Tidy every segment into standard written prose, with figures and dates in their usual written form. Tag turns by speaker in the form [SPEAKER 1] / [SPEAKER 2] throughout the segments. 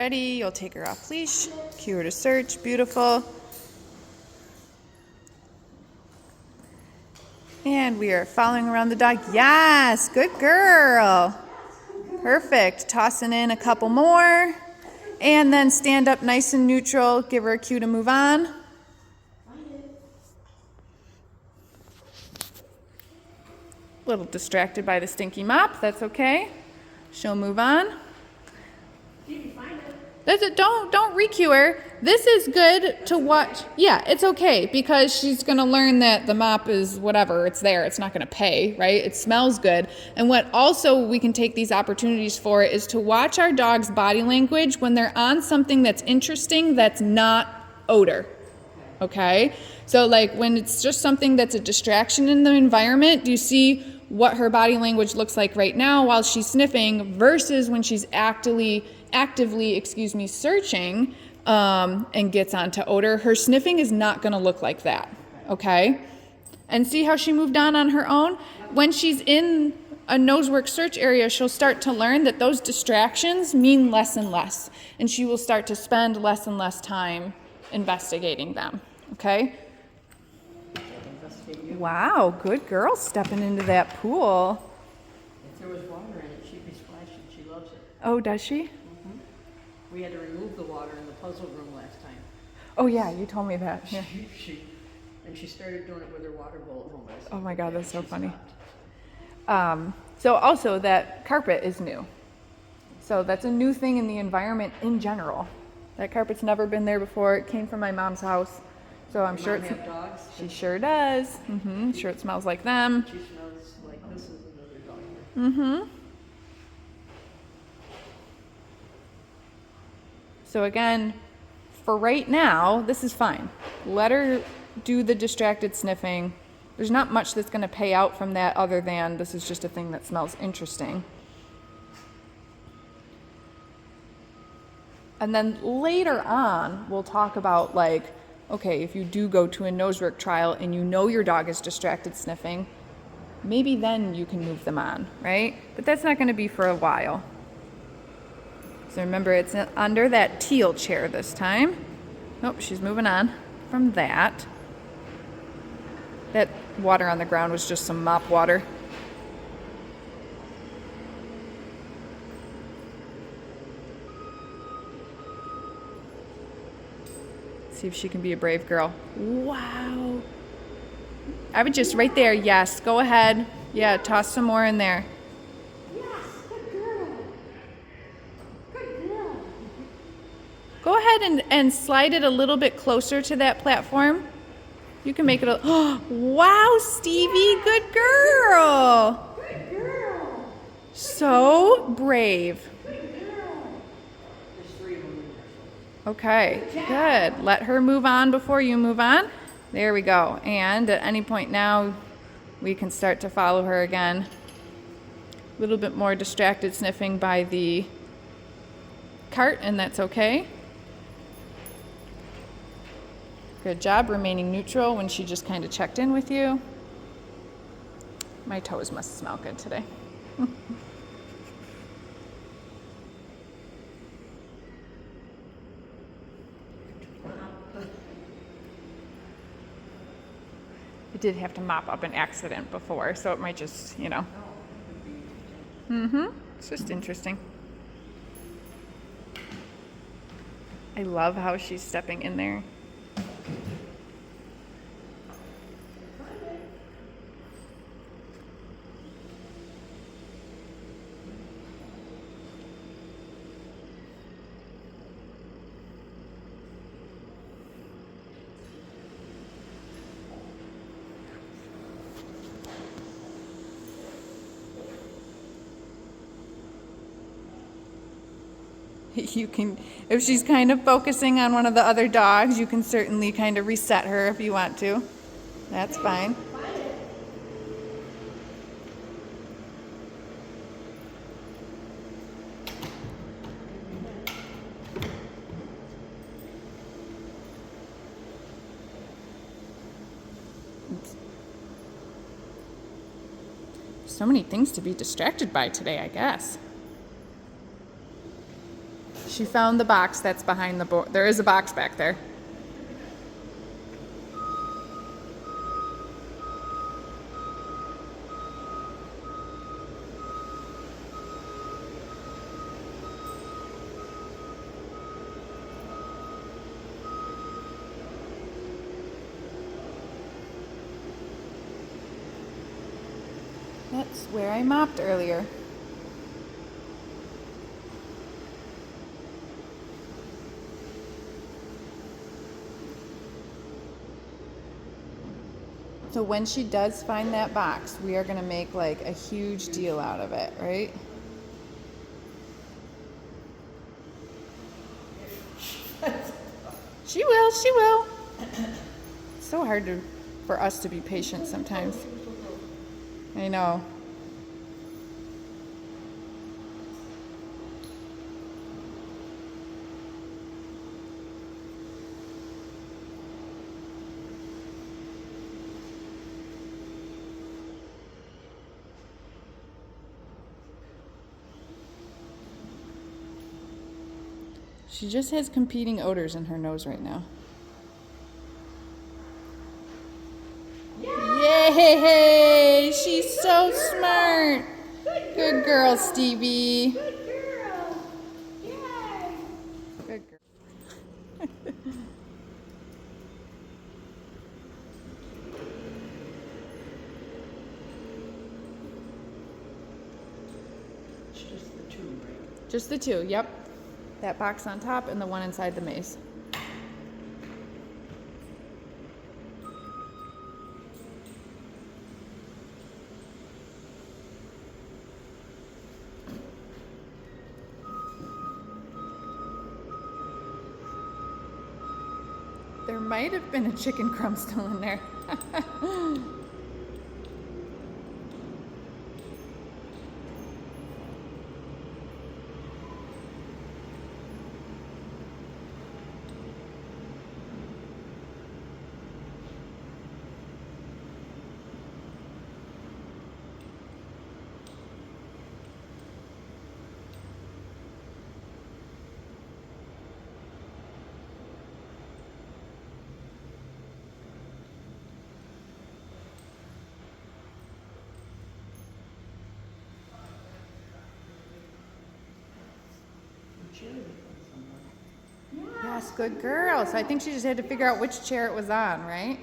[SPEAKER 1] Ready, you'll take her off leash, cue her to search, beautiful. And we are following around the dog. Yes, good girl. Perfect, tossing in a couple more. And then stand up nice and neutral, give her a cue to move on. A little distracted by the stinky mop, that's okay. She'll move on. That's it. Don't re-cue her. This is good to watch. Yeah, it's okay because she's gonna learn that the mop is whatever, it's there, it's not gonna pay, right? It smells good. And what also we can take these opportunities for is to watch our dog's body language when they're on something that's interesting that's not odor. Okay? So like when it's just something that's a distraction in the environment, do you see what her body language looks like right now while she's sniffing versus when she's actively searching and gets onto odor? Her sniffing is not going to look like that, okay? And see how she moved on her own? When she's in a nosework search area, she'll start to learn that those distractions mean less and less, and she will start to spend less and less time investigating them, okay? Wow, good girl stepping into that pool.
[SPEAKER 2] If there was water in it, she'd be splashing. She loves it.
[SPEAKER 1] Oh, does she?
[SPEAKER 2] Mm-hmm. We had to remove the water in the puzzle room last time.
[SPEAKER 1] Oh yeah, you told me that. Yeah.
[SPEAKER 2] She started doing it with her water bowl at home.
[SPEAKER 1] Oh my God, that's so funny. So also that carpet is new. So that's a new thing in the environment in general. That carpet's never been there before. It came from my mom's house. So I'm sure it's...
[SPEAKER 2] Have dogs?
[SPEAKER 1] She sure does. Mm-hmm. Sure it smells like them.
[SPEAKER 2] She smells like this is another dog here.
[SPEAKER 1] Mm-hmm. So again, for right now, this is fine. Let her do the distracted sniffing. There's not much that's going to pay out from that other than this is just a thing that smells interesting. And then later on, we'll talk about like, okay, if you do go to a nosework trial and you know your dog is distracted sniffing, maybe then you can move them on, right? But that's not going to be for a while. So remember, it's under that teal chair this time. Nope, she's moving on from that. That water on the ground was just some mop water. See if she can be a brave girl. Wow. I would just right there, yes, go ahead. Yeah, toss some more in there.
[SPEAKER 3] Yes, good girl. Good girl.
[SPEAKER 1] Go ahead and slide it a little bit closer to that platform. You can make it a, oh, wow, Stevie, good girl.
[SPEAKER 3] Good girl.
[SPEAKER 1] So brave.
[SPEAKER 3] Good girl.
[SPEAKER 2] There's 3 of them in there.
[SPEAKER 1] Okay, good. Let her move on before you move on. There we go. And at any point now, we can start to follow her again. A little bit more distracted sniffing by the cart, and that's okay. Good job remaining neutral when she just kind of checked in with you. My toes must smell good today. I did have to mop up an accident before, so it might just, you know. It's just interesting. I love how she's stepping in there. You can, if she's kind of focusing on one of the other dogs, you can certainly kind of reset her if you want to. That's fine. So many things to be distracted by today, I guess. She found the box that's behind the board. There is a box back there. That's where I mopped earlier. So when she does find that box, we are gonna make like a huge deal out of it, right? She will, she will. It's so hard for us to be patient sometimes. I know. She just has competing odors in her nose right now. Yay! She's so smart. Good girl, Stevie.
[SPEAKER 3] Good girl. Yay.
[SPEAKER 1] Good girl.
[SPEAKER 2] It's just the two, right?
[SPEAKER 1] Just the two, yep. That box on top and the one inside the maze. There might have been a chicken crumb still in there. Yes, good girl. So I think she just had to figure out which chair it was on, right?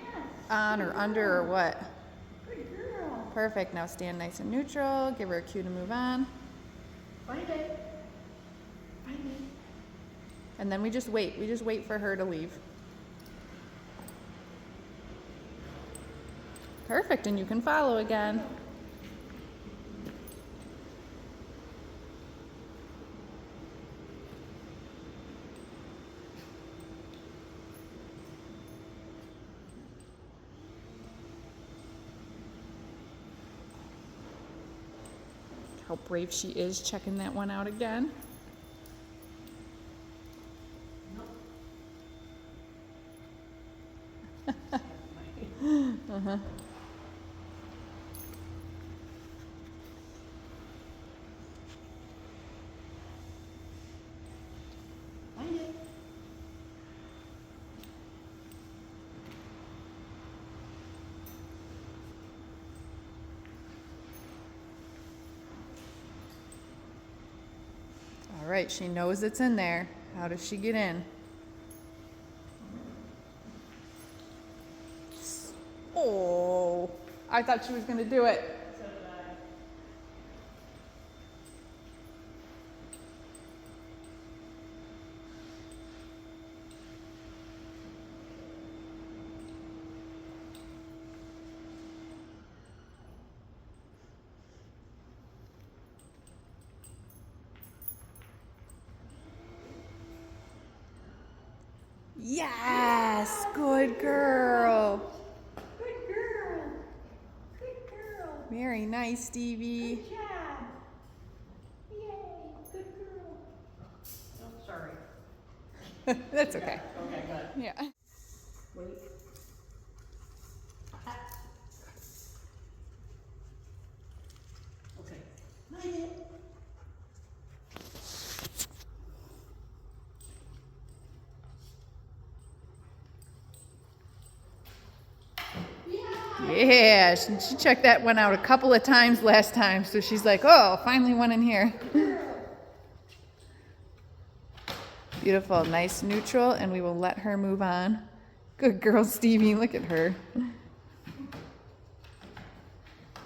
[SPEAKER 1] On or under or what.
[SPEAKER 3] Good girl.
[SPEAKER 1] Perfect. Now stand nice and neutral. Give her a cue to move on.
[SPEAKER 3] Find it. Find it.
[SPEAKER 1] And then we just wait. We just wait for her to leave. Perfect. And you can follow again. How brave she is checking that one out again. Uh-huh.
[SPEAKER 3] Find it.
[SPEAKER 1] All right, she knows it's in there. How does she get in? Oh, I thought she was going to do it. Yes, good girl.
[SPEAKER 3] Good girl. Good girl.
[SPEAKER 1] Very nice, Stevie.
[SPEAKER 3] Good job. Yay. Good girl.
[SPEAKER 2] Oh, sorry.
[SPEAKER 1] That's okay.
[SPEAKER 2] Okay, good.
[SPEAKER 1] Yeah.
[SPEAKER 2] Wait. Okay.
[SPEAKER 3] Find it.
[SPEAKER 1] Yeah, she checked that one out a couple of times last time, so she's like, oh, finally one in here. Beautiful, nice neutral, and we will let her move on. Good girl, Stevie, look at her.
[SPEAKER 2] It's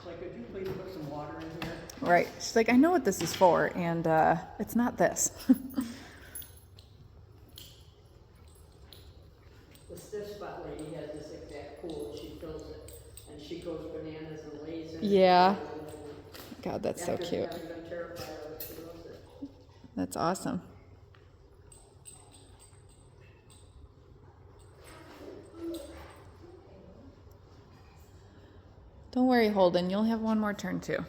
[SPEAKER 2] like, could you please put some water in here?
[SPEAKER 1] Right, she's like, I know what this is for, and it's not this.
[SPEAKER 2] The stiff spot lady has this exact pool, she fills it, and she goes bananas and lays in it.
[SPEAKER 1] Yeah. God, that's so cute.
[SPEAKER 2] After having been terrified of it, she loves it.
[SPEAKER 1] That's awesome. Don't worry, Holden, you'll have one more turn too.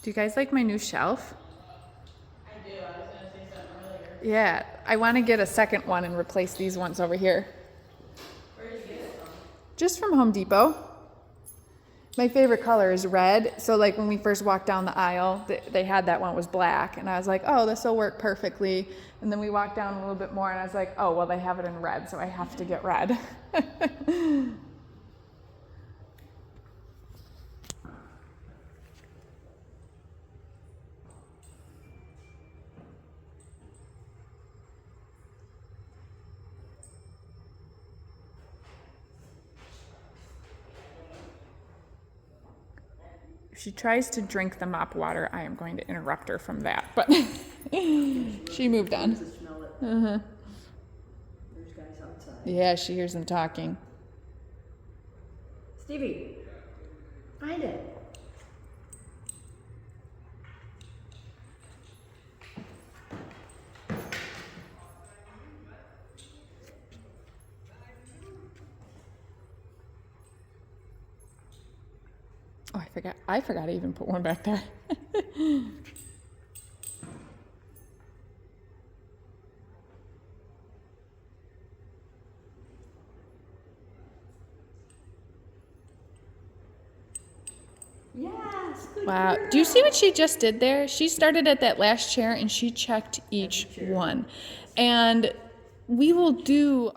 [SPEAKER 1] Do you guys like my new shelf?
[SPEAKER 4] I do. I was going to say something earlier.
[SPEAKER 1] Yeah, I want to get a second one and replace these ones over here.
[SPEAKER 4] Where did you get it from?
[SPEAKER 1] Just from Home Depot. My favorite color is red. So like when we first walked down the aisle, they had that one, it was black. And I was like, oh, this will work perfectly. And then we walked down a little bit more and I was like, oh, well, they have it in red, so I have to get red. If she tries to drink the mop water, I am going to interrupt her from that. But she moved on.
[SPEAKER 2] To smell it.
[SPEAKER 1] Uh-huh.
[SPEAKER 2] There's guys outside.
[SPEAKER 1] Yeah, she hears them talking.
[SPEAKER 2] Stevie, find it.
[SPEAKER 1] Oh, I forgot I even put one back there.
[SPEAKER 2] Yes, good
[SPEAKER 1] Wow.
[SPEAKER 2] girl.
[SPEAKER 1] Do you see what she just did there? She started at that last chair and she checked each one. And we will do